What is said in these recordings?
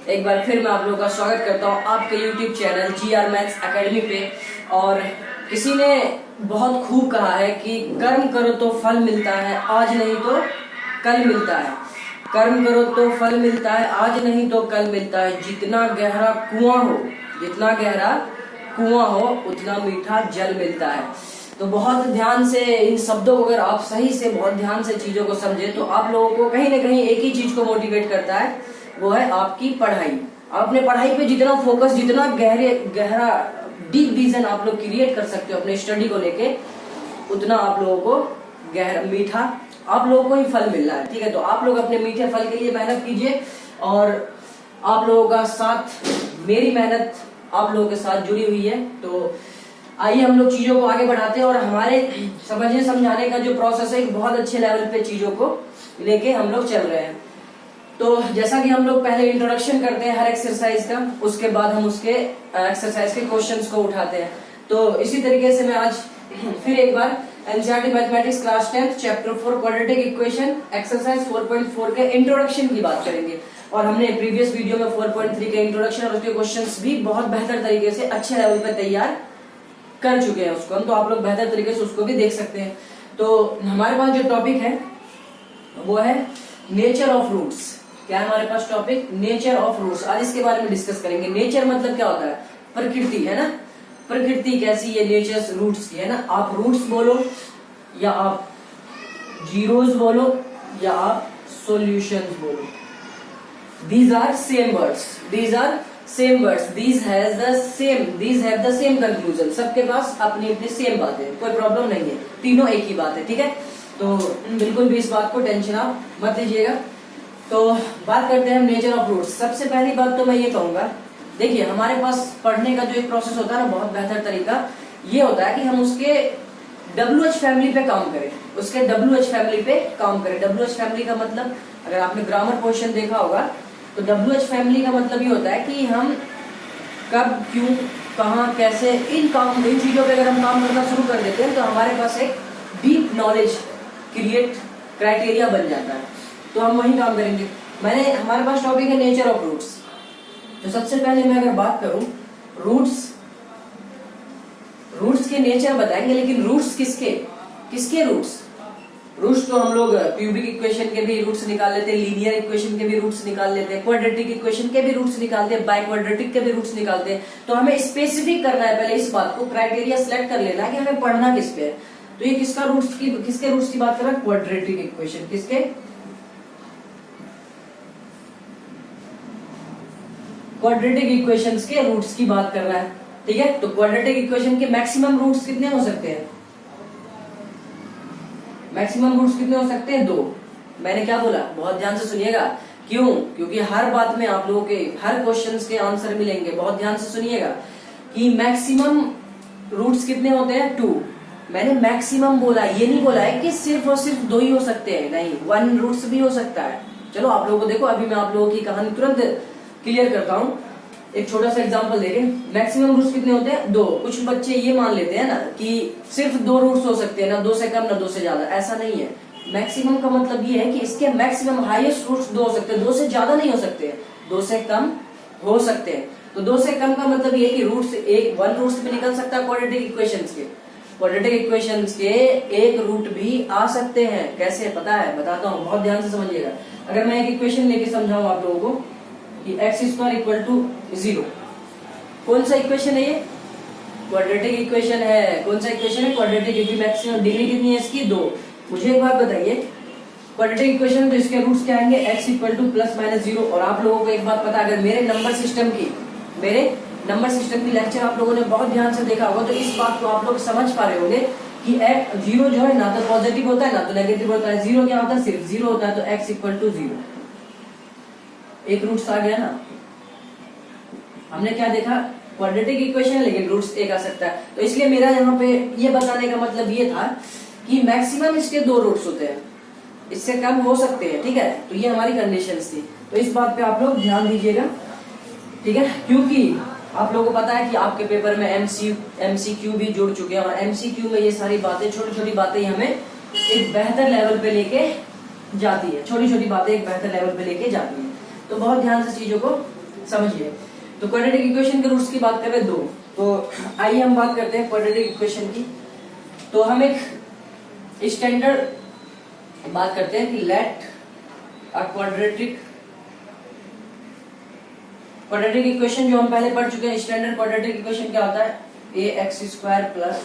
एक बार फिर मैं आप लोगों का स्वागत करता हूँ आपके YouTube channel GR maths academy पे। और किसी ने बहुत खूब कहा है कि कर्म करो तो फल मिलता है, आज नहीं तो कल मिलता है। कर्म करो तो फल मिलता है, आज नहीं तो कल मिलता है। जितना गहरा कुआं हो उतना मीठा जल मिलता है। तो बहुत ध्यान से इन शब्दों को अगर आप सही से बहुत ध्यान से चीजों को समझे तो आप लोगों को कहीं ना कहीं एक ही चीज को मोटिवेट करता है, वो है आपकी पढ़ाई। अपने पढ़ाई पे जितना फोकस, जितना गहरा डीप विजन आप लोग क्रिएट कर सकते हो अपने स्टडी को लेके, उतना आप लोगों को मीठा आप लोगों को ही फल मिल रहा है। ठीक है, तो आप लोग अपने मीठे फल के लिए मेहनत कीजिए और आप लोगों का साथ, मेरी मेहनत आप लोगों के साथ जुड़ी हुई है। तो आइए हम लोग चीजों को आगे बढ़ाते हैं और हमारे समझने समझाने का जो प्रोसेस है एक बहुत अच्छे लेवल पे चीजों को लेके हम लोग चल रहे हैं। तो जैसा कि हम लोग पहले इंट्रोडक्शन करते हैं हर एक्सरसाइज का, उसके बाद हम उसके एक्सरसाइज के क्वेश्चंस को उठाते हैं। तो इसी तरीके से मैं आज फिर एक बार NCERT mathematics class 10 chapter 4 quadratic equation exercise 4.4 के इंट्रोडक्शन की बात करेंगे। और हमने प्रीवियस वीडियो में 4.3 के इंट्रोडक्शन और उसके क्वेश्चंस भी बहुत बेहतर तरीके से अच्छे लेवल पे तैयार कर चुके हैं उसको हम, तो आप लोग बेहतर तरीके से उसको भी देख सकते हैं। तो हमारे पास जो टॉपिक है वो है नेचर ऑफ रूट्स। क्या है हमारे पास टॉपिक? Nature of roots. आज इसके बारे में डिस्कस करेंगे। नेचर मतलब क्या होता है? प्रकृति, है ना। प्रकृति कैसी है? नेचर रूट्स की, है ना। आप रूट्स बोलो या आप जीरोस बोलो या आप सॉल्यूशंस बोलो, these are same words, these have the same conclusion। सबके पास अपनी अपनी सेम बात है, कोई प्रॉब्लम नहीं है, तीनों एक ही बात है। ठीक है, तो बिल्कुल भी इस बात को टेंशन आप मत लीजिएगा। तो बात करते हैं हम नेचर ऑफ रूट्स। सबसे पहली बात तो मैं ये कहूंगा, देखिए हमारे पास पढ़ने का जो एक प्रोसेस होता है ना, बहुत बेहतर तरीका ये होता है कि हम उसके WH फैमिली पे काम करें, उसके WH फैमिली पे काम करें। WH फैमिली का मतलब, अगर आपने ग्रामर क्वेश्चन देखा होगा तो WH फैमिली का मतलब ये होता है कि हम कब, क्यों, कहाँ, कैसे, इन चीजों पे अगर हम काम करना शुरू कर देते हैं तो हमारे पास एक डीप नॉलेज क्रिएट क्राइटेरिया बन जाता है। तो हम वही काम करेंगे। हमारे पास टॉपिक है नेचर ऑफ रूट्स। तो सबसे पहले मैं अगर बात करूं रूट्स के नेचर बताएंगे, लेकिन रूट्स किसके रूट्स तो हम लोग क्यूबिक इक्वेशन के भी रूट्स निकाल लेते हैं, लीनियर इक्वेशन के भी रूट्स निकाल लेते हैं, क्वाड्रेटिक इक्वेशन के भी रूट्स निकालते हैं, बाई क्वाड्रेटिक के भी रूट्स निकालते हैं। तो हमें स्पेसिफिक करना है पहले इस बात को, क्राइटेरिया सिलेक्ट कर लेना है कि हमें पढ़ना किस पे है। तो ये किसके रूट्स की बात कर रहा है? Quadratic equation. किसके? क्वाड्रेटिक इक्वेशंस के रूट्स की बात कर रहा है। ठीक है, तो क्वाड्रेटिक इक्वेशन के मैक्सिमम रूट्स कितने हो सकते हैं? मैक्सिमम रूट्स कितने हो सकते हैं? 2। मैंने क्या बोला? बहुत ध्यान से सुनिएगा। क्यों? क्योंकि हर बात में आप लोगों के हर क्वेश्चंस के आंसर मिलेंगे। बहुत ध्यान से सुनिएगा कि मैक्सिमम रूट्स कितने होते हैं? 2। मैंने मैक्सिमम बोला, ये नहीं बोला है कि सिर्फ और सिर्फ 2 ही हो सकते हैं, नहीं, 1 रूट्स भी हो सकता है। चलो आप लोगों को देखो, अभी मैं आप लोगों की कहानी तुरंत क्लियर करता हूँ। एक छोटा सा एग्जांपल देखें। मैक्सिमम रूट्स कितने होते हैं? 2। कुछ बच्चे ये मान लेते हैं ना कि सिर्फ 2 रूट्स हो सकते हैं, ना 2 से कम ना 2 से ज्यादा। ऐसा नहीं है। मैक्सिमम का मतलब ये है कि इसके मैक्सिमम हाईएस्ट रूट्स 2 हो सकते हैं, 2 से ज्यादा नहीं हो सकते, 2 से कम हो सकते हैं। तो 2 से कम का मतलब ये कि रूट्स 1 रूट्स भी निकल सकता है। क्वाड्रेटिक इक्वेशंस के एक रूट भी आ सकते हैं। कैसे पता है? बताता हूँ, बहुत ध्यान से समझिएगा। अगर मैं एक इक्वेशन लेके समझाऊं आप लोगों को कि x² = 0, कौन सा इक्वेशन है ये? क्वाड्रेटिक इक्वेशन है। कौन सा इक्वेशन है? क्वाड्रेटिक। क्योंकि मैक्सिमम डिग्री कितनी है इसकी? 2। मुझे एक बात बताइए, क्वाड्रेटिक इक्वेशन तो इसके रूट्स क्या आएंगे? x = ±0। और आप लोगों को एक बात पता है, अगर मेरे नंबर सिस्टम की लेक्चर आप लोगों ने बहुत ध्यान से देखा होगा तो इस बात को आप लोग समझ पा रहे होंगे कि 0 जो है ना तो पॉजिटिव होता है ना तो नेगेटिव होता है। 0 क्या होता है? सिर्फ 0 होता है। तो x = 0, एक रूट्स आ गया ना। हमने क्या देखा? क्वाड्रेटिक इक्वेशन है लेकिन रूट्स एक आ सकता है। तो इसलिए मेरा यहाँ पे ये बताने का मतलब ये था कि मैक्सिमम इसके 2 रूट्स होते हैं, इससे कम हो सकते हैं। ठीक है, तो ये हमारी कंडीशंस थी। तो इस बात पे आप लोग ध्यान दीजिएगा। ठीक है, क्योंकि आप लोगों को पता है कि आपके पेपर में MCQ भी जुड़ चुके हैं और MCQ में ये सारी बातें, छोटी छोटी बातें हमें एक बेहतर लेवल पे लेके जाती है। छोटी छोटी बातें एक बेहतर लेवल पे लेके जाती है। तो बहुत ध्यान से चीजों को समझिए। तो क्वाड्रेटिक इक्वेशन के रूट्स की बात करें दो, तो आइए हम बात करते हैं क्वाड्रेटिक इक्वेशन की। तो हम एक स्टैंडर्ड बात करते हैं कि लेट अ क्वाड्रेटिक इक्वेशन जो हम पहले पढ़ चुके हैं, स्टैंडर्ड क्वाड्रेटिक इक्वेशन क्या होता है, ax² plus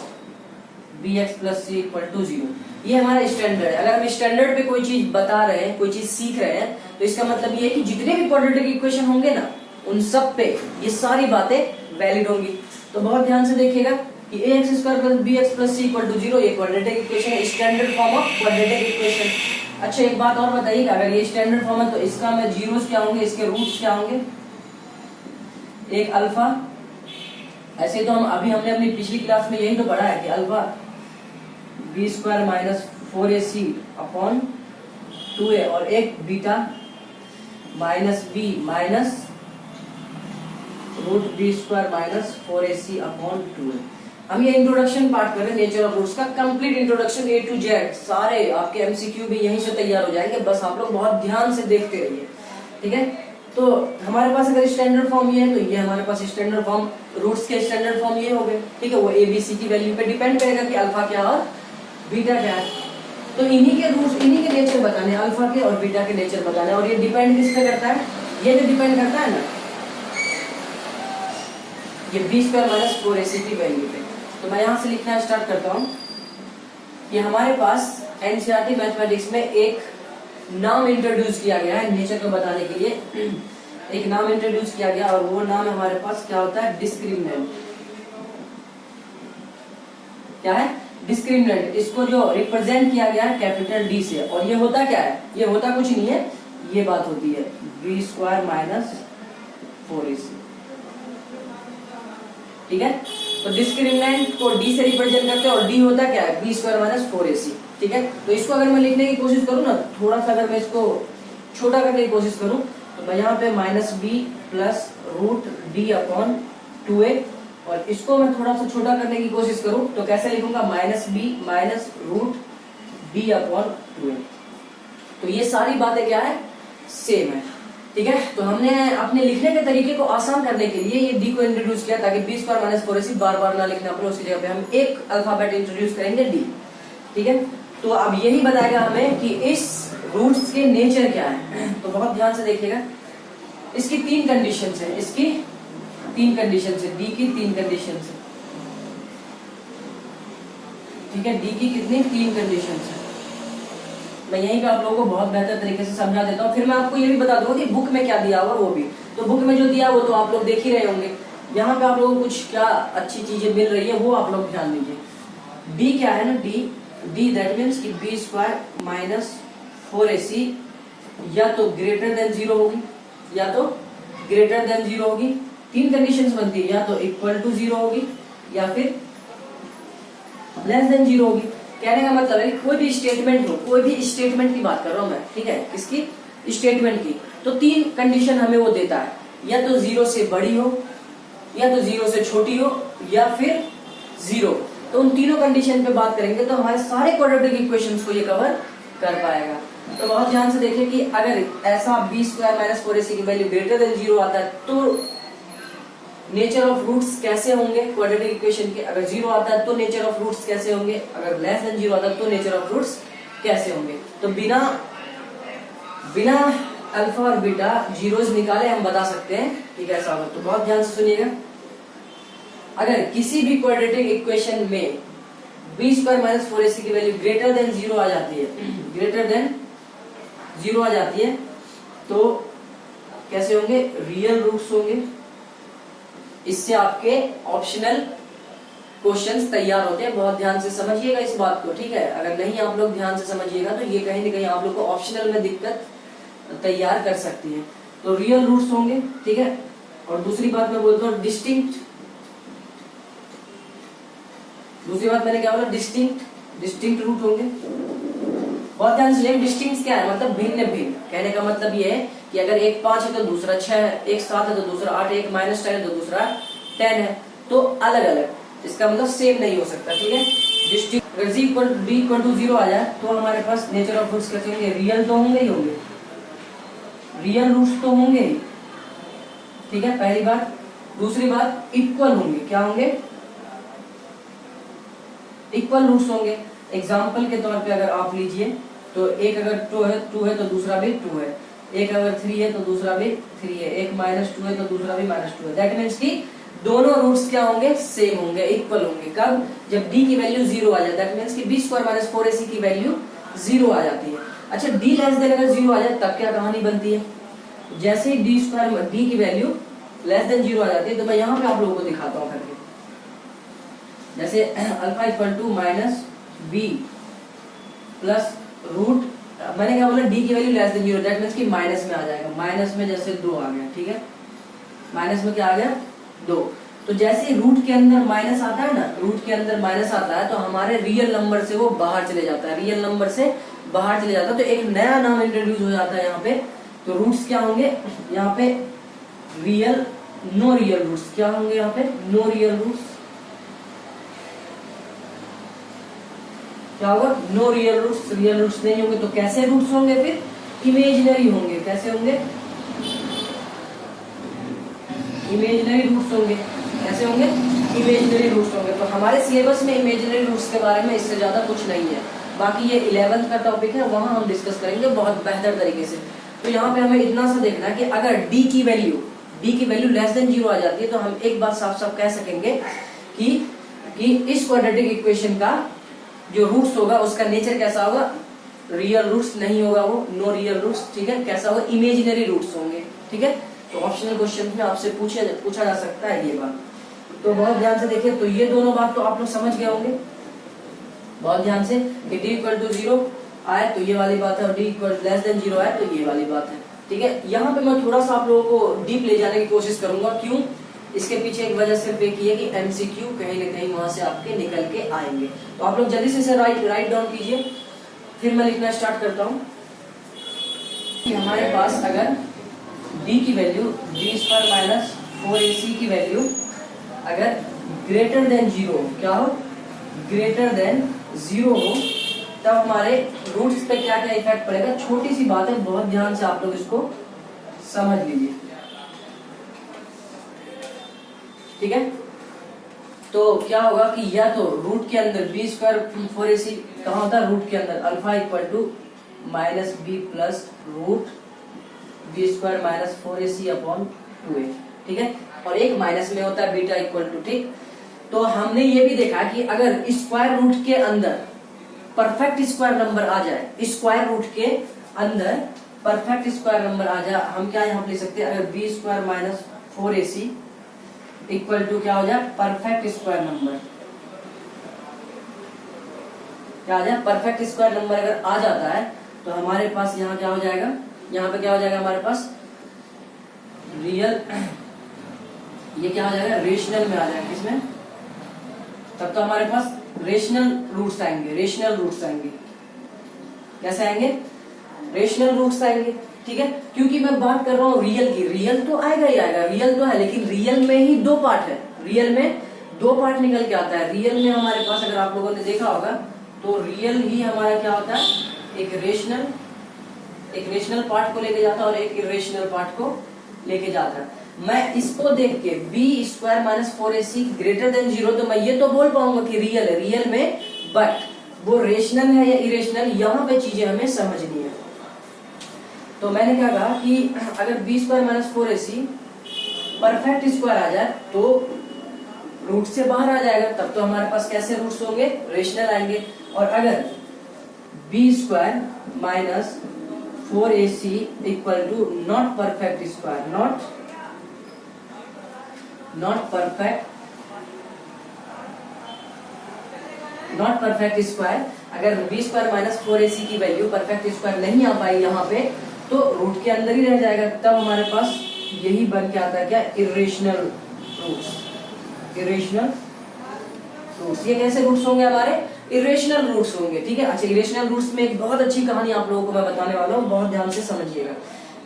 bx plus c equal to 0। ये हमारा स्टैंडर्ड है। अगर हम स्टैंडर्ड पे कोई चीज बता रहे हैं, कोई चीज सीख रहे हैं, तो इसका मतलब ये है कि जितने भी क्वाड्रेटिक इक्वेशन होंगे ना, उन सब पे ये सारी बातें वैलिड होंगी। तो बहुत ध्यान से देखिएगा कि ax² plus bx plus c equal to 0 ये क्वाड्रेटिक इक्वेशन है, standard form of quadratic equation. अच्छा एक बात और बताइएगा, अगर ये स्टैंडर्ड फॉर्म है तो इसका में जीरोस क्या होंगे, इसके रूट्स क्या होंगे, एक अल्फा। ऐसे तो हमने अपनी पिछली क्लास में यही तो पढ़ा है कि alpha b² minus 4ac upon 2a और एक beta minus b minus root b² minus 4ac upon 2a। हम ये इंट्रोडक्शन पार्ट कर रहे हैं नेचर ऑफ रूट्स का, complete introduction A to Z। सारे आपके एमसीक्यू भी यहीं से तैयार हो जाएंगे, बस आप लोग बहुत ध्यान से देखते रहिए, ठीक है। तो हमारे पास अगर स्टैंडर्ड फॉर्म ये है, तो ये हमारे पास स्टैंडर्ड फॉर्म, रूट्स के स्टैंडर्ड फॉर्म ये हो गए, ठीक है। वो ए बी सी की वैल्यू पे डिपेंड करेगा कि अल्फा क्या और बीटा क्या है। तो इन्हीं के रूट्स, इन्हीं के नेचर बताने, अल्फा के और बीटा के नेचर बताने। और ये डिपेंड किस पे करता है, ये जो डिपेंड करता है ना, ये b² माइनस 4ac की वैल्यू पे। तो मैं यहाँ से लिखना स्टार्ट करता हूँ कि हमारे पास एनसीईआरटी मैथमेटिक्स में एक नाम इंट्रोड्यूस किया गया है नेचर को बताने के लिए। एक नाम इंट्रोड्यूस किया गया और वो नाम हमारे पास क्या होता है, डिस्क्रिमिनेंट। क्या है, डिस्क्रिमिनेंट। इसको जो रिप्रेजेंट किया गया है कैपिटल डी से, और ये होता क्या है, ये होता कुछ नहीं है, ये बात होती है b² माइनस 4ac, ठीक है। तो डिस्क्रिमिनेंट को डी से रिप्रेजेंट करते हैं और डी होता क्या है, b² माइनस 4ac, ठीक है। तो इसको अगर मैं लिखने की कोशिश करूँ ना, थोड़ा सा अगर मैं इसको छोटा करने की कोशिश करूँ, तो मैं यहाँ पे minus b plus root D upon 2a, और इसको मैं थोड़ा सा छोटा करने की कोशिश करूँ तो कैसे लिखूंगा, minus b minus root D upon 2a। तो ये सारी बातें क्या है, सेम है, ठीक है। तो हमने अपने लिखने के तरीके को आसान करने के लिए ये डी को इंट्रोड्यूस किया, ताकि b² माइनस 4ac बार बार ना लिखना पड़े, उसकी जगह पे हम एक अल्फाबेट इंट्रोड्यूस करेंगे डी, ठीक है। तो अब यही बताएगा हमें कि इस रूट्स के नेचर क्या है। तो बहुत ध्यान से देखिएगा, इसकी 3 कंडीशंस है, इसकी 3 कंडीशंस है, डी की 3 कंडीशंस है, ठीक है। डी की कितनी, 3 कंडीशंस है। मैं यहीं पे आप लोगों को बहुत बेहतर तरीके से समझा देता हूँ। फिर मैं आपको ये भी बता दूंगा कि बुक में क्या दिया हुआ वो भी। तो बुक में जो दिया वो तो आप लोग देख ही रहे होंगे, यहाँ पे आप लोगों को कुछ क्या अच्छी चीजें मिल रही है वो आप लोग ध्यान दीजिए। डी क्या है ना, डी दैट मीन्स कि b² माइनस 4ac या तो ग्रेटर देन 0 होगी, या तो ग्रेटर देन 0 होगी। 3 कंडीशंस बनती है, या तो इक्वल टू 0 होगी या फिर लेस देन 0 होगी। कहने का मतलब है कि कोई भी स्टेटमेंट हो, कोई भी स्टेटमेंट की बात कर रहा हूं मैं, ठीक है, किसकी, स्टेटमेंट की। तो 3 कंडीशन हमें वो देता है, या तो 0 से बड़ी हो, या तो 0 से छोटी हो, या फिर 0। तो उन तीनों कंडीशन पे बात करेंगे तो हमारे सारे क्वाड्रेटिक इक्वेशंस को ये कवर कर पाएगा। तो बहुत ध्यान से देखिए कि अगर ऐसा b² माइनस 4ac की वैल्यू ग्रेटर देन 0 आता है तो नेचर ऑफ रूट्स कैसे होंगे क्वाड्रेटिक इक्वेशन के। अगर 0 आता है तो नेचर ऑफ रूट्स कैसे होंगे, अगर लेस देन 0 आता है तो नेचर ऑफ रूट्स कैसे होंगे। तो बिना अल्फा और बीटा जीरोस निकाले हम बता सकते हैं कि कैसा होगा। तो बहुत ध्यान से सुनिएगा, अगर किसी भी क्वाड्रेटिक इक्वेशन में b² माइनस 4ac की वैल्यू ग्रेटर देन 0 आ जाती है, ग्रेटर देन 0 आ जाती है, तो कैसे होंगे, रियल रूट्स होंगे। इससे आपके ऑप्शनल क्वेश्चंस तैयार होते हैं। बहुत ध्यान से समझिएगा इस बात को, ठीक है। अगर नहीं आप लोग ध्यान से समझिएगा तो ये कहीं न कहीं आप लोग को ऑप्शनल में दिक्कत तैयार कर सकती है। तो रियल रूट्स होंगे, ठीक है। और दूसरी बात मैं बोलता हूँ डिस्टिंक्ट, दूसरी बात मैंने क्या बोला, डिस्टिंक्ट रूट होंगे। बहुत ध्यान से, डिस्टिंक्ट क्या है, मतलब भिन्न भिन्न। कहने का मतलब ये है कि अगर एक 5 है तो दूसरा 6 है, एक 7 है तो दूसरा 8 है, एक -10 है तो दूसरा 10 है, तो अलग अलग, इसका मतलब सेम नहीं हो सकता, ठीक है। डिस्टिंक्ट अगर b = 0 आ जाए तो हमारे पास नेचर ऑफ रूट्स कैसे होंगे, रियल तो होंगे ही होंगे, रियल रूट्स तो होंगे ही, ठीक है, पहली बात। दूसरी बात, इक्वल होंगे। क्या होंगे? इक्वल रूट्स होंगे। एग्जाम्पल के तौर पे अगर आप लीजिए तो एक अगर 2 है तो दूसरा भी 2 है, एक अगर 3 है तो दूसरा भी 3 है, एक -2 है तो दूसरा भी -2 है। दैट मीन्स कि दोनों रूट्स क्या होंगे? सेम होंगे, इक्वल होंगे। कब? जब d की वैल्यू 0 आ जाए। दैट मीन्स कि b² - 4ac की वैल्यू 0 आ जाती है। अच्छा, d लेस देन अगर 0 आ जाए तब क्या कहानी बनती है? जैसे ही d की वैल्यू लेस देन 0 आ जाती है तो मैं यहाँ पे आप लोगों को दिखाता हूँ करके। जैसे alpha equal to -b plus root, मैंने क्या बोला? d की value less than 0, that means कि माइनस में आ जाएगा। माइनस में जैसे 2 आ गया, ठीक है, माइनस में क्या आ गया? 2। तो जैसे रूट के अंदर माइनस आता है ना, रूट के अंदर माइनस आता है तो हमारे रियल नंबर से वो बाहर चले जाता है, रियल नंबर से बाहर चले जाता है। तो एक नया नाम इंट्रोड्यूस हो जाता है यहाँ पे। तो रूट्स क्या होंगे यहाँ पे? Real, no real roots. क्या होंगे यहाँ पे? No real roots. क्या होगा? No real roots. Real roots नहीं होंगे तो कैसे रूट्स होंगे? फिर इमेजिनरी होंगे। कैसे होंगे? इमेजिनरी रूट्स होंगे। कैसे होंगे? इमेजिनरी रूट्स होंगे। तो हमारे सिलेबस में इमेजिनरी रूट्स के बारे में इससे ज्यादा कुछ नहीं है। बाकी ये 11th का टॉपिक है, वहां हम डिस्कस करेंगे बहुत बेहतर तरीके से। तो यहाँ पे हमें इतना सा देखना है कि अगर d की वैल्यू लेस देन 0 आ जाती है तो हम एक बात साफ साफ कह सकेंगे कि इस क्वाड्रेटिक इक्वेशन का जो रूट्स होगा उसका नेचर कैसा होगा? रियल रूट्स नहीं होगा, वो नो रियल रूट्स। ठीक है, कैसा होगा? इमेजिनरी रूट्स होंगे। ठीक है, तो ऑप्शनल क्वेश्चन में आपसे पूछा जा सकता है ये बात। तो बहुत ध्यान से देखिए। तो ये दोनों बात तो आप लोग समझ गए होंगे बहुत ध्यान से कि d इक्वल टू 0 आए तो ये वाली बात है, और d इक्वल लेस देन 0 आए तो ये वाली बात है। ठीक है, यहाँ पे मैं थोड़ा सा आप लोगों को डीप ले जाने की कोशिश करूंगा। क्यों? इसके पीछे एक वजह सिर्फ एक ही है कि MCQ कहीं ना कहीं वहां से आपके निकल के आएंगे। तो आप लोग जल्दी से इसे राइट डाउन कीजिए, फिर मैं लिखना स्टार्ट करता हूँ। हमारे पास अगर d की वैल्यू b² - 4ac की वैल्यू अगर ग्रेटर देन 0, क्या हो? ग्रेटर देन 0 हो, तब हमारे रूट्स पे क्या क्या इफेक्ट पड़ेगा? छोटी सी बात है, बहुत ध्यान से आप लोग इसको समझ लीजिए। ठीक है, तो क्या होगा कि या तो रूट के अंदर b² 4ac कहाँ होता है? रूट के अंदर alpha equal to -b plus root b² - 4ac upon 2a। ठीक है, और एक माइनस में होता है बीटा इक्वल टू। ठीक, तो हमने ये भी देखा कि अगर स्क्वायर रूट के अंदर परफेक्ट स्क्वायर नंबर आ जाए, स्क्वायर रूट के अंदर परफेक्ट स्क्वायर नंबर आ जाए, हम क्या यहाँ पे लिख सकते हैं? अगर b² - 4ac इक्वल टू क्या हो जाए? Perfect square number. क्या आ जाए? परफेक्ट स्क्वायर नंबर अगर आ जाता है तो हमारे पास यहाँ क्या हो जाएगा? यहाँ पे क्या हो जाएगा हमारे पास? रियल, ये क्या हो जाएगा? रेशनल में आ जाएगा। किसमें? तब तो हमारे पास रेशनल रूट्स आएंगे। रेशनल रूट्स आएंगे। कैसे आएंगे? रेशनल रूट्स आएंगे। ठीक है, क्योंकि मैं बात कर रहा हूँ रियल की। रियल तो आएगा ही आएगा, रियल तो है, लेकिन रियल में ही 2 पार्ट है। रियल में 2 पार्ट निकल के आता है। रियल में हमारे पास अगर आप लोगों ने देखा होगा तो रियल ही हमारा क्या होता है? एक रेशनल पार्ट को लेके जाता है और एक इरेशनल पार्ट को लेके जाता है। मैं इसको देख के b² - 4ac ग्रेटर देन 0 तो मैं ये तो बोल पाऊंगा कि रियल है, रियल में, बट वो रेशनल है या इरेशनल, यहाँ पे चीजें हमें समझनी है। तो मैंने क्या कहा कि अगर b² - 4ac परफेक्ट स्क्वायर आ जाए तो रूट से बाहर आ जाएगा, तब तो हमारे पास कैसे रूट्स होंगे? रेशनल आएंगे। और अगर b² - 4ac equal to not perfect square, not perfect square, अगर b² - 4ac की वैल्यू परफेक्ट स्क्वायर नहीं आ पाई यहाँ पे तो रूट के अंदर ही रह जाएगा। तब हमारे पास यही बन के आता है क्या? Irrational roots. इरेशनल रूट्स, ये कैसे रूट्स होंगे? हमारे इरेशनल रूट्स होंगे। ठीक है, अच्छा, इरेशनल रूट्स में एक बहुत अच्छी कहानी आप लोगों को मैं बताने वाला हूँ, बहुत ध्यान से समझिएगा।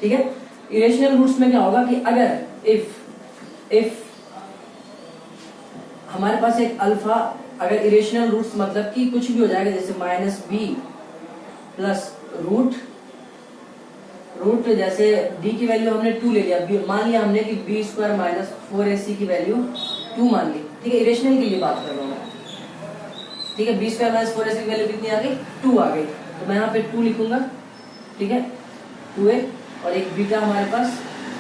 ठीक है, इरेशनल रूट्स में क्या होगा कि अगर इफ हमारे पास एक अल्फा, अगर इरेशनल रूट्स मतलब कि कुछ भी हो जाएगा, जैसे -b प्लस रूट जैसे d की वैल्यू हमने 2 ले लिया, मान लिया हमने कि b स्क्वायर माइनस 4ac की वैल्यू 2 मान ली, ठीक है, इरेशनल के लिए बात कर रहा हूँ मैं, ठीक है। b स्क्वायर माइनस 4ac की वैल्यू कितनी आ गई, 2 आ गई, तो मैं यहाँ पे 2 लिखूंगा, ठीक है, 2a, और एक बीटा हमारे पास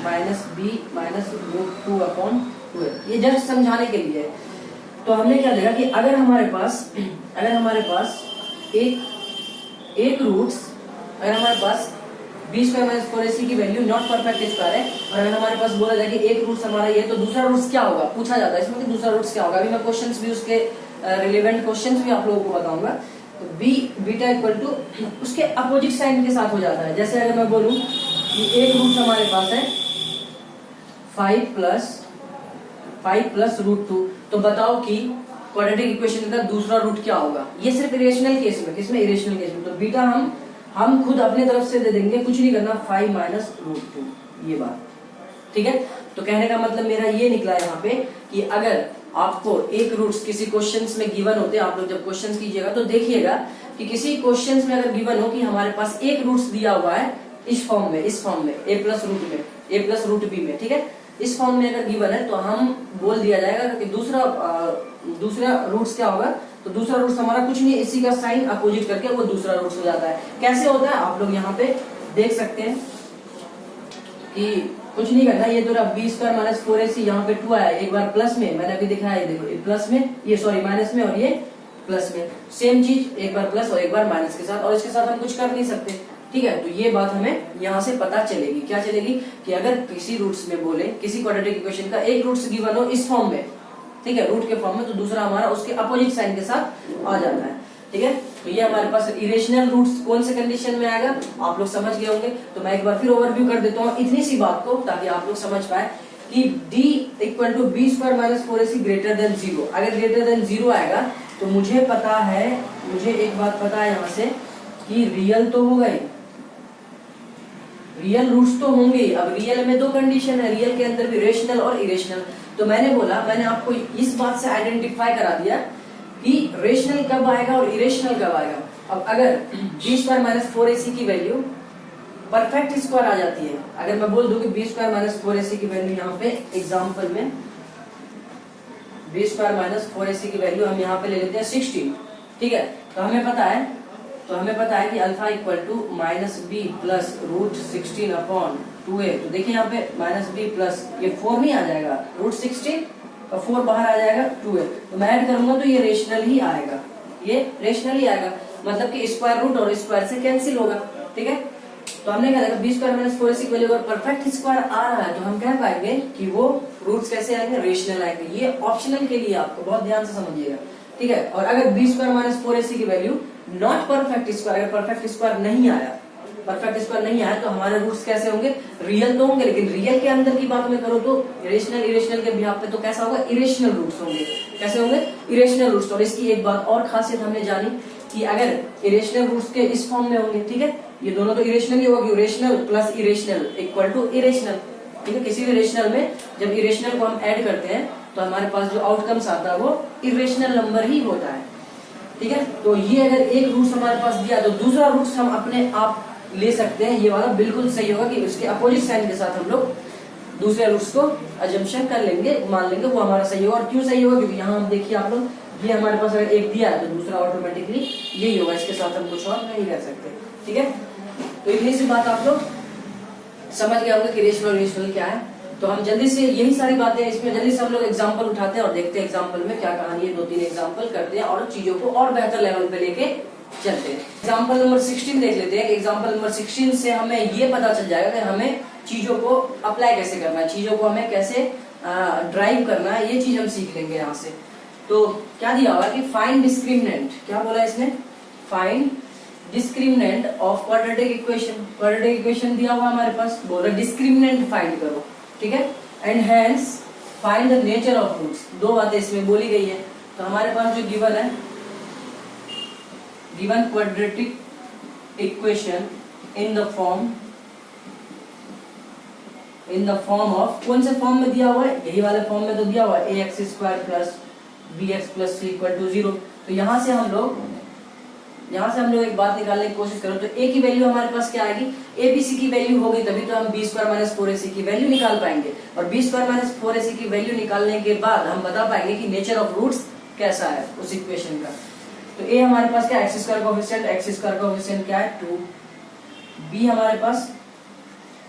minus b minus root 2 upon 2a, ये जस्ट समझाने के लिए है। तो हमने क्या देखा कि अगर हमारे पास एक रूट्स, अगर हमारे पास b स्क्वायर माइनस 4ac की वैल्यू नॉट परफेक्ट स्क्वायर है, और अगर हमारे पास बोला जाए कि एक रूट्स हमारा ये, तो दूसरा रूट्स क्या होगा, पूछा जाता है इसमें कि दूसरा रूट्स क्या होगा। अभी मैं क्वेश्चंस भी उसके रिलेवेंट क्वेश्चंस भी आप लोगों को बताऊंगा। तो बीटा इक्वल टू उसके अपोजिट साइन के साथ हो जाता है। जैसे अगर मैं बोलूं कि एक रूट हमारे पास है 5 प्लस रूट 2, तो बताओ कि क्वाड्रेटिक इक्वेशन का दूसरा रूट क्या होगा। ये सिर्फ इरेशनल केस में, किसमें, इरेशनल केस में। तो बीटा हम खुद अपने तरफ से दे देंगे, कुछ नहीं करना, 5 माइनस रूट 2, ये बात, ठीक है। तो कहने का मतलब मेरा ये निकला यहाँ पे कि अगर आपको एक रूट्स किसी क्वेश्चंस में गिवन होते हैं, आप लोग जब क्वेश्चंस कीजिएगा तो देखिएगा कि किसी क्वेश्चंस में अगर गिवन हो कि हमारे पास एक रूट्स दिया हुआ है इस फॉर्म में a प्लस रूट b में, ठीक है, इस फॉर्म में अगर गिवन है तो हम बोल दिया जाएगा कि दूसरा रूट्स क्या होगा, तो दूसरा रूट्स हमारा कुछ नहीं, इसी का साइन अपोजिट करके वो दूसरा रूट्स हो जाता है। कैसे होता है आप लोग यहाँ पे देख सकते हैं कि कुछ नहीं करना, ये तो b स्क्वायर माइनस 4ac यहाँ पे 2 आया, एक बार प्लस में मैंने अभी दिखाया, ये देखो, ये प्लस में, ये सॉरी माइनस में, और ये प्लस में, सेम चीज, एक बार प्लस और एक बार माइनस के साथ, और इसके साथ हम कुछ कर नहीं सकते, ठीक है। तो ये बात हमें यहाँ से पता चलेगी, क्या चलेगी कि अगर किसी रूट्स में बोले, किसी क्वाड्रेटिक इक्वेशन का एक रूट्स गिवन हो इस फॉर्म में, ठीक है, रूट के फॉर्म में, तो दूसरा हमारा उसके अपोजिट साइन के साथ आ जाता है, ठीक है। तो ये हमारे पास इरेशनल रूट्स कौन से कंडीशन में आएगा आप लोग समझ गए होंगे। तो मैं एक बार फिर ओवरव्यू कर देता हूँ इतनी सी बात को, ताकि आप लोग समझ पाए कि d equal to b square minus 4ac greater than 0। अगर ग्रेटर देन 0 आएगा तो मुझे पता है, मुझे एक बात पता है यहाँ से कि रियल तो होगा ही, रियल रूट्स तो होंगे। अब रियल में दो कंडीशन है, रियल के अंदर भी रेशनल और इरेशनल। तो मैंने आपको इस बात से आइडेंटिफाई करा दिया कि रेशनल कब आएगा और इरेशनल कब आएगा। अब अगर b स्क्वायर माइनस 4ac की वैल्यू परफेक्ट स्क्वायर आ जाती है, अगर मैं बोल दूं कि b स्क्वायर माइनस 4ac की वैल्यू यहाँ पे एग्जाम्पल में b स्क्वायर माइनस 4ac की वैल्यू हम यहाँ पे ले लेते हैं 16, ठीक है। तो हमें पता है कि alpha equal to minus B plus root 16 upon 2a। तो देखिए यहाँ पे माइनस बी प्लस ये 4 नहीं आ जाएगा, रूट 16 और 4 बाहर आ जाएगा 2a। तो मैं ऐड करूंगा तो ये रेशनल ही आएगा, ये रेशनल ही आएगा, मतलब कि स्क्वायर रूट और स्क्वायर से कैंसिल होगा, ठीक है। तो हमने क्या देखा, b स्क्वायर माइनस 4ac की वैल्यू अगर परफेक्ट स्क्वायर आ रहा है तो हम कह पाएंगे कि वो रूट्स कैसे आएंगे, रेशनल आएंगे। ये ऑप्शनल के लिए आपको बहुत ध्यान से समझिएगा, ठीक है। और अगर b स्क्वायर माइनस 4ac की वैल्यू नॉट परफेक्ट स्क्वायर, अगर परफेक्ट स्क्वायर नहीं आया तो हमारे रूट्स कैसे होंगे, रियल तो होंगे, लेकिन रियल के अंदर की बात में करो तो रेशनल इरेशनल के बिहाफ पे तो कैसा होगा, इरेशनल रूट्स होंगे। कैसे होंगे, इरेशनल रूट्स। और इसकी एक बात और खासियत हमने जानी कि अगर इरेशनल रूट्स के इस फॉर्म में होंगे, ठीक है, ये दोनों तो इरेशनल ही होगी, rational plus irrational equal to irrational, ठीक है। किसी भी रेशनल में जब इरेशनल को हम ऐड करते हैं तो हमारे पास जो आउटकम्स आता है वो इरेशनल नंबर ही होता है, ठीक है। तो ये अगर एक रूट्स हमारे पास दिया तो दूसरा रूट्स हम अपने आप ले सकते हैं, ये वाला बिल्कुल सही होगा कि उसके अपोजिट साइन के साथ हम लोग दूसरे रूट्स को अजम्पशन कर लेंगे, मान लेंगे, वो हमारा सही होगा। और क्यों सही होगा, क्योंकि यहाँ हम देखिए आप लोग, ये हमारे पास अगर एक दिया है तो दूसरा ऑटोमेटिकली यही होगा, इसके साथ हम कुछ और नहीं कर सकते, ठीक है। तो इतनी सी बात आप लोग समझ गए होंगे कि रेशनल और इरेशनल क्या है। तो हम जल्दी से यही सारी बातें इसमें जल्दी से हम लोग एग्जांपल उठाते हैं और देखते हैं एग्जांपल में क्या कहानी है। 2-3 एग्जांपल करते हैं और चीजों को और बेहतर लेवल पे लेके चलते हैं। एग्जांपल नंबर 16 देख लेते हैं। एग्जांपल नंबर 16 से हमें ये पता चल जाएगा कि हमें चीजों को अप्लाई कैसे करना है, चीजों को हमें कैसे ड्राइव करना है, ये चीज हम सीख लेंगे यहाँ से। तो क्या दिया हुआ कि फाइंड डिस्क्रिमिनेंट, क्या बोला इसने, find discriminant of quadratic equation. Quadratic equation दिया हुआ हमारे पास, बोल रहा डिस्क्रिमिनेंट फाइंड करो, ठीक है। And hence find the nature of roots. दो बातें इसमें बोली गई है। तो हमारे पास जो गिवन है, given quadratic equation in the form of, कौन से फॉर्म में दिया हुआ है, यही वाले फॉर्म में तो दिया हुआ है, ax² plus bx plus c equal to 0। तो यहां से हम लोग यहाँ से हम लोग एक बात निकालने की कोशिश करो तो a की वैल्यू हमारे पास क्या आएगी, abc की वैल्यू होगी तभी तो हम b स्क्वायर माइनस 4ac की वैल्यू निकाल पाएंगे, और b स्क्वायर माइनस 4ac की वैल्यू निकालने के बाद हम बता पाएंगे कि नेचर ऑफ रूट्स कैसा है उस इक्वेशन का। तो a हमारे पास क्या, एक्स स्क्वायर कोएफिशिएंट क्या है 2, b हमारे पास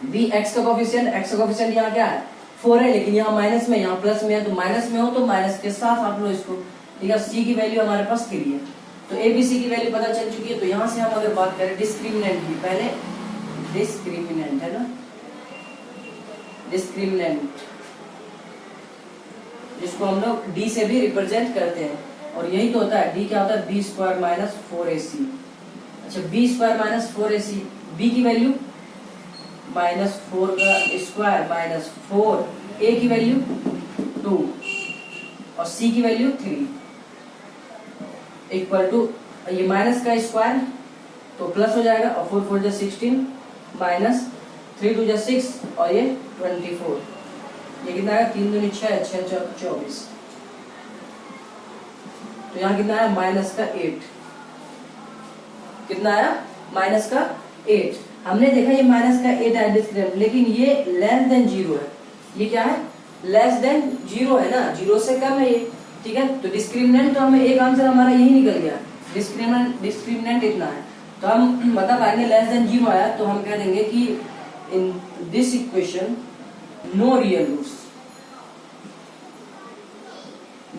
b एक्स का कोएफिशिएंट यहाँ क्या है 4 है, लेकिन यहाँ माइनस में यहाँ प्लस में है, तो माइनस में हो तो माइनस के साथ आप लो इसको, ठीक है। c की वैल्यू हमारे पास 3 है, तो abc की वैल्यू पता चल चुकी है। तो यहाँ से हम अगर बात करें डिस्क्रिमिनेंट की, पहले डिस्क्रिमिनेंट है ना, डिस्क्रिमिनेंट जिसको हम लोग d से भी रिप्रेजेंट करते हैं, और यही तो होता है d क्या होता है b स्क्वायर माइनस 4ac। अच्छा b square minus 4ac, b की वैल्यू माइनस 4 का स्क्वायर माइनस 4, a की वैल्यू 2 और c की वैल्यू 3 इक्वल टू, ये माइनस का स्क्वायर तो प्लस हो जाएगा, और 4 4 16 माइनस 3 2 6 और ये 24, ये कितना आएगा 3 2 6 6 24, तो यहाँ कितना आया माइनस का 8, कितना आया माइनस का 8। हमने देखा ये माइनस का 8 है डिस्क्रिमिनेंट, लेकिन ये लेस देन 0 है, ये क्या है लेस देन 0 है ना, 0 से कम है ये, ठीक है। तो डिस्क्रिमिनेंट तो हमें एक आंसर हमारा यही निकल गया, डिस्क्रिमिनेंट इतना है, तो हम बता पाएंगे लेस देन 0 आया तो हम कह देंगे कि in this equation no real roots,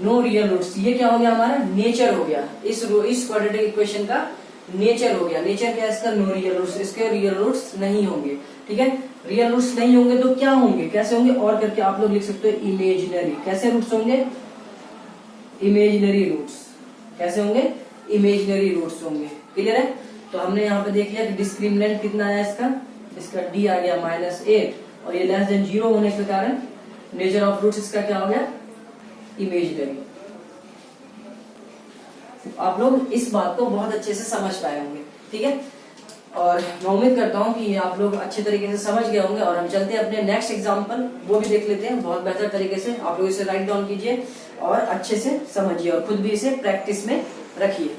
no real roots. ये क्या हो गया हमारा नेचर हो गया, इस क्वाड्रेटिक इक्वेशन का नेचर हो गया। नेचर क्या है इसका, नो रियल रूट्स, इसके रियल रूट्स नहीं होंगे, ठीक है। रियल रूट्स नहीं होंगे तो क्या होंगे, कैसे होंगे, और करके आप लोग लिख सकते हो इमेजिनरी। कैसे रूट्स होंगे, इमेजिनरी रूट्स। कैसे होंगे, इमेजिनरी रूट्स होंगे। क्लियर है। तो हमने यहाँ पे देख लिया कि डिस्क्रिमिनेंट कितना है इसका d आ गया -8, और ये लेस देन 0 होने के कारण नेचर ऑफ रूट्स इसका क्या हो गया, इमेजिनरी। आप लोग इस बात को बहुत अच्छे से समझ पाए होंगे, ठीक है। और मैं उम्मीद करता हूँ कि आप लोग अच्छे तरीके से समझ गए होंगे, और हम चलते हैं अपने नेक्स्ट एग्जाम्पल, वो भी देख लेते हैं बहुत बेहतर तरीके से। आप लोग इसे राइट डाउन कीजिए और अच्छे से समझिए, और खुद भी इसे प्रैक्टिस में रखिए।